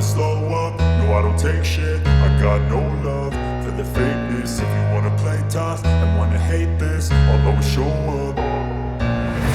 slow up, no I don't take shit. I got no love for the fakeness. If you wanna play tough and wanna hate this, I'll always show up.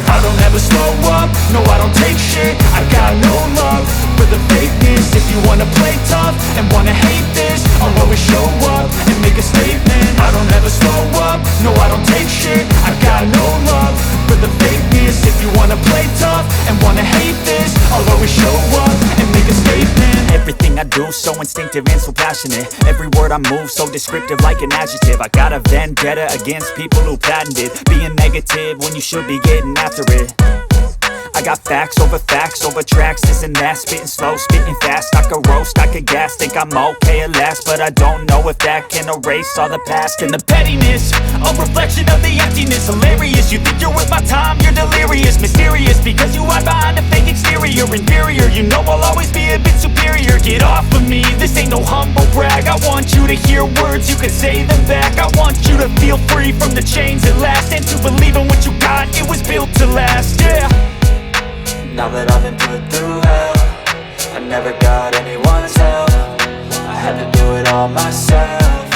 I don't ever slow up, no I don't take shit. I got no love for the fakeness. If you wanna play tough and wanna hate this, I'll always show up and make a statement. I don't ever slow up, no I don't take shit. I got no love for the fakeness. If you wanna play tough and wanna hate this, I'll always show up and make a statement. Everything I do so instinctive and so passionate. Every word I move so descriptive like an adjective. I got a vendetta against people who patented being negative when you should be getting after it. I got facts over tracks, this and that. Spitting slow, spitting fast. I could roast, I could gas. Think I'm okay at last, but I don't know if that can erase all the past. And the pettiness, a reflection of the emptiness. Hilarious, you think you're worth my time, you're delirious. Mysterious, because you hide behind a fake exterior. Inferior, you know I'll always be a bit superior. Get off of me, this ain't no humble brag. I want you to hear words, you can say them back. I want you to feel free from the chains at last, and to believe in what you got, it was built to last, yeah. Now that I've been put through hell, I never got anyone's help. I had to do it all myself.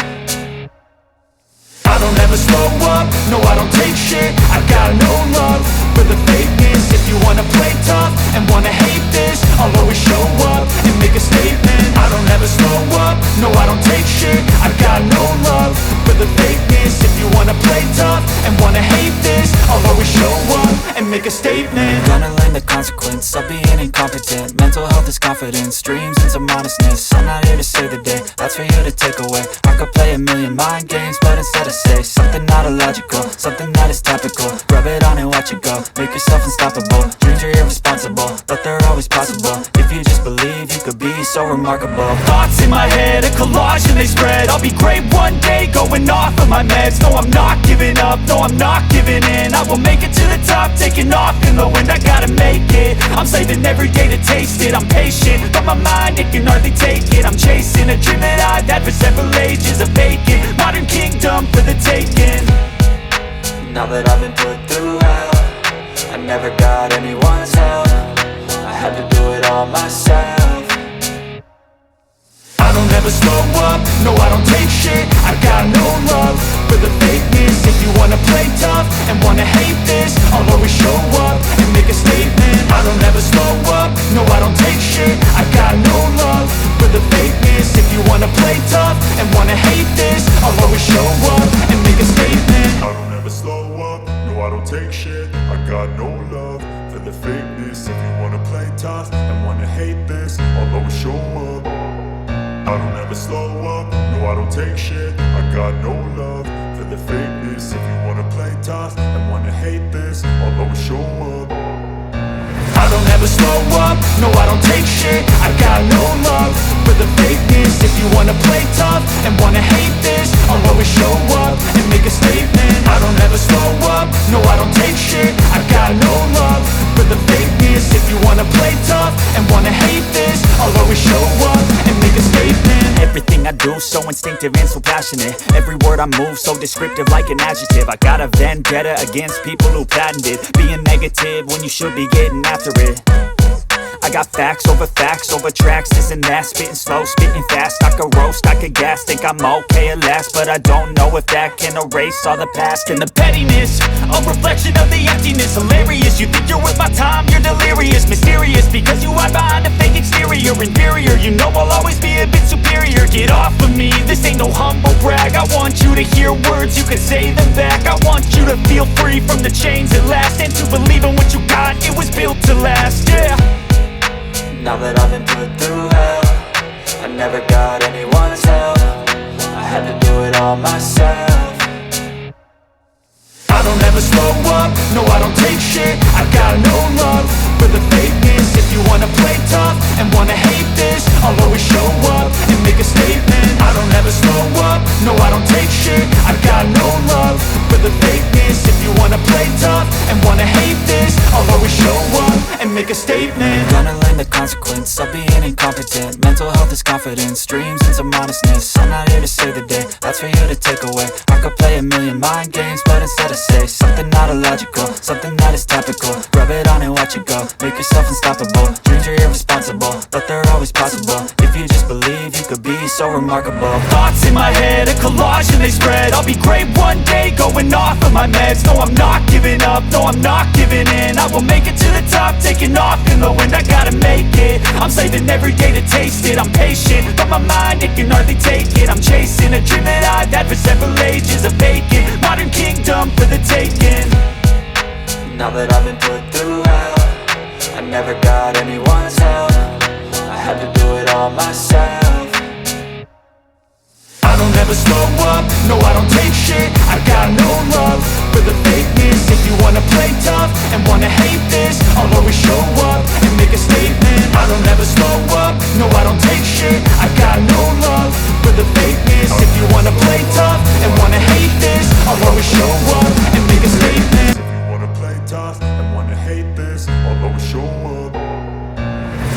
I don't ever slow up, no I don't take shit. I got no love for the fakeness. If you wanna play tough and wanna hate this, I'll always show up and make a statement. I don't ever slow up, no I don't take shit. I got no love for the fakeness. If you wanna play tough and wanna hate this, I'll always show up and make a statement. Gonna learn the consequence of being incompetent. Mental health is confidence, dreams and some honestness. I'm not here to save the day, that's for you to take away. I could play a million mind games, but instead I say something not illogical, something that is topical. Rub it on and watch it go, make yourself unstoppable. Dreams are irresponsible, but they're always possible. If you just believe, you could be so remarkable. Thoughts in my head, a collage and they spread. I'll be great one day, going off of my meds. No, I'm not giving up, no, I'm not giving in. I will make it to the top, taking off in the wind. I gotta make it, I'm saving every day to taste it. I'm patient, but my mind, it can hardly take it. I'm chasing a dream that I've had for several ages. A vacant, modern kingdom for the taking. Now that I've been put through hell, I never got anyone's help. I had to do it all myself. I don't ever slow up, no I don't take shit. I got no love for the fakeness. If you wanna play tough and wanna hate this, I'll always show up and make a statement. I don't ever slow up, no I don't take shit. I got no love for the fakeness. If you wanna play tough and wanna hate this, I'll always show up and make a statement. I don't ever slow up, no I don't take shit. I got no love for the fakeness. If you wanna play tough and wanna hate this, I'll always show up. I don't ever slow up, no I don't take shit. I got no love for the fakeness. If you wanna play tough and wanna hate this, I'll always show up. I don't ever slow up, no I don't take shit. I got no love for the fakeness. If you wanna play tough and wanna hate this, I'll always show up and make a statement. I don't ever slow up, no I don't take shit. I got no love for the fakeness. If you wanna play tough and wanna hate this, I'll always show up and make a statement. Everything I do so instinctive and so passionate. Every word I move so descriptive like an adjective. I got a vendetta against people who patented being negative when you should be getting after it. I got facts over tracks, this and that. Spitting slow, spitting fast. I could roast, I could gas. Think I'm okay at last, but I don't know if that can erase all the past. And the pettiness, a reflection of the emptiness. Hilarious, you think you're worth my time, you're delirious. Mysterious, because you hide behind a fake exterior. Inferior, you know I'll always be a bit superior. Get off of me, this ain't no humble brag. I want you to hear words, you can say them back. I want you to feel free from the chains at last, and to believe in what you got, it was built to last, yeah. Now that I've been put through hell, I never got anyone's help. I had to do it all myself. I don't ever slow up, no I don't take shit. I got no love for the fakeness. If you wanna play tough and wanna hate this, I'll always show up and make a statement. I don't ever slow up, no I don't take shit. I got no love for the fakeness. If you wanna play tough and wanna hate this, I'll always show up and make a statement. Gonna learn the consequence of being incompetent. incompetent. Mental health is confidence, dreams and some honestness. I'm not here to save the day, that's for you to take away. I could play a million mind games, but instead I say something not illogical, something that is topical. Rub it on and watch it go, make yourself unstoppable. Dreams are irresponsible, but they're always possible. If you just believe, you could be so remarkable. Thoughts in my head, a collage and they spread. I'll be great one day, going off of my meds. No, I'm not giving up, no, I'm not giving in. I will make it to the top, taking off in the wind. I gotta make it, I'm saving every day to taste it. I'm patient, but my mind, it can hardly take it. I'm chasing a dream that I've had for several ages. A vacant, modern kingdom for the taking. Now that I've been put through hell, I never got anyone's help. I had to do it all myself. I don't ever slow up, no I don't take shit. I got no love for the fakeness. If you wanna play tough and wanna hate this, I'll always show up and make a statement. I don't ever slow up, no I don't take shit. I got no love for the fakeness. If you wanna play tough and wanna hate this, I'll always show up and make a statement. If you wanna play tough and wanna hate this, I'll always show up.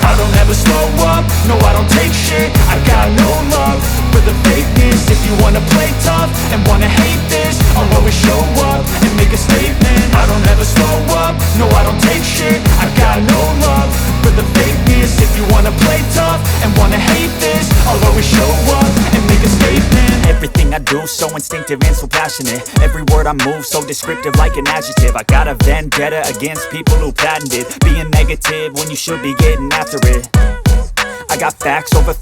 I don't ever slow up, no I don't take shit. I got no love for the fakeness. If you wanna play tough and wanna hate this, I'll always show up and make a statement. I don't ever slow up, no I don't take shit. I got no love for the fakeness. If you wanna play tough and wanna hate this, I'll always show up and make a statement. Everything I do so instinctive and so passionate. Every word I move so descriptive like an adjective. I got a vendetta against people who patented being negative when you should be getting after it. I got facts over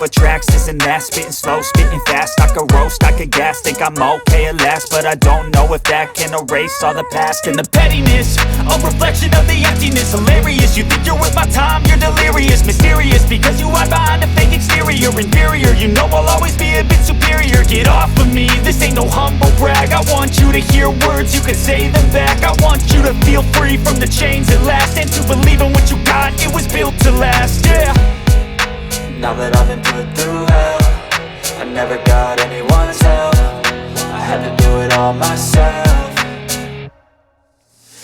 tracks, this and that. Spitting slow, spitting fast, I could roast, I could gas. Think I'm okay at last, but I don't know if that can erase all the past. And the pettiness, a reflection of the emptiness. Hilarious, you think you're worth my time, you're delirious. Mysterious, because you hide behind a fake exterior. Inferior, you know I'll always be a bit superior. Get off of me, this ain't no humble brag. I want you to hear words, you can say them back. I want you to feel free from the chains at last, and to believe in what you got, it was built to last, yeah. Now that I've been put through hell, I never got anyone's help. I had to do it all myself.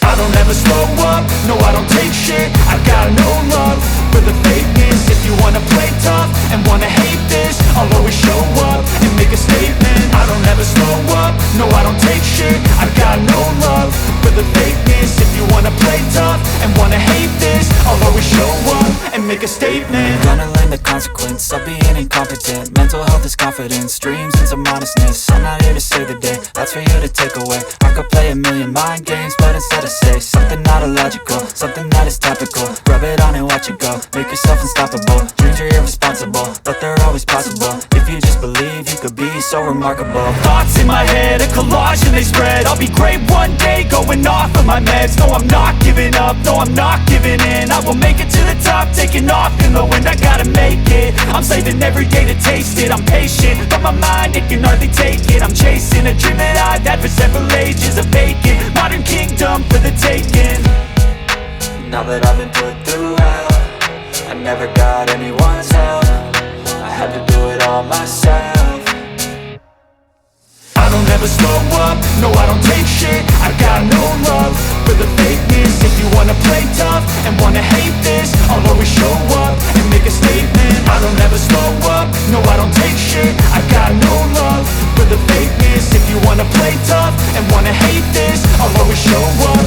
I don't ever slow up, no I don't take shit. I got no love for the fakeness. If you wanna play tough and wanna hate this, I'll always show up and make a statement. I don't ever slow up, no I don't take shit. I got no love for the fakeness. If you wanna play tough and wanna hate this, I'll always show up and make a statement. Gonna learn the consequence of being incompetent. Mental health is confidence, dreams and some honestness. I'm not here to save the day, that's for you to take away. I could play a million mind games, but instead I say something not illogical, something that is topical. Rub it on and watch it go, make yourself unstoppable. Dreams are irresponsible, but they're always possible. If you just believe, you could be so remarkable. Thoughts in my head, a collage and they spread. I'll be great one day, going off of my meds. No, I'm not giving up, no, I'm not giving in. I will make it to the top, taking off in the wind. I gotta make it, I'm saving every day to taste it. I'm patient, but my mind, it can hardly take it. I'm chasing a dream that I've had for several ages. A vacant, modern kingdom for the taking. Now that I've been put through hell, I never got anyone's help. I had to do it all myself. I don't ever slow up, no I don't take shit. I got no love for the fakeness. If you wanna play tough and wanna hate this, I'll always show up and make a statement. I don't ever slow up, no I don't take shit. I got no love for the fakeness. If you wanna play tough and wanna hate this, I'll always show up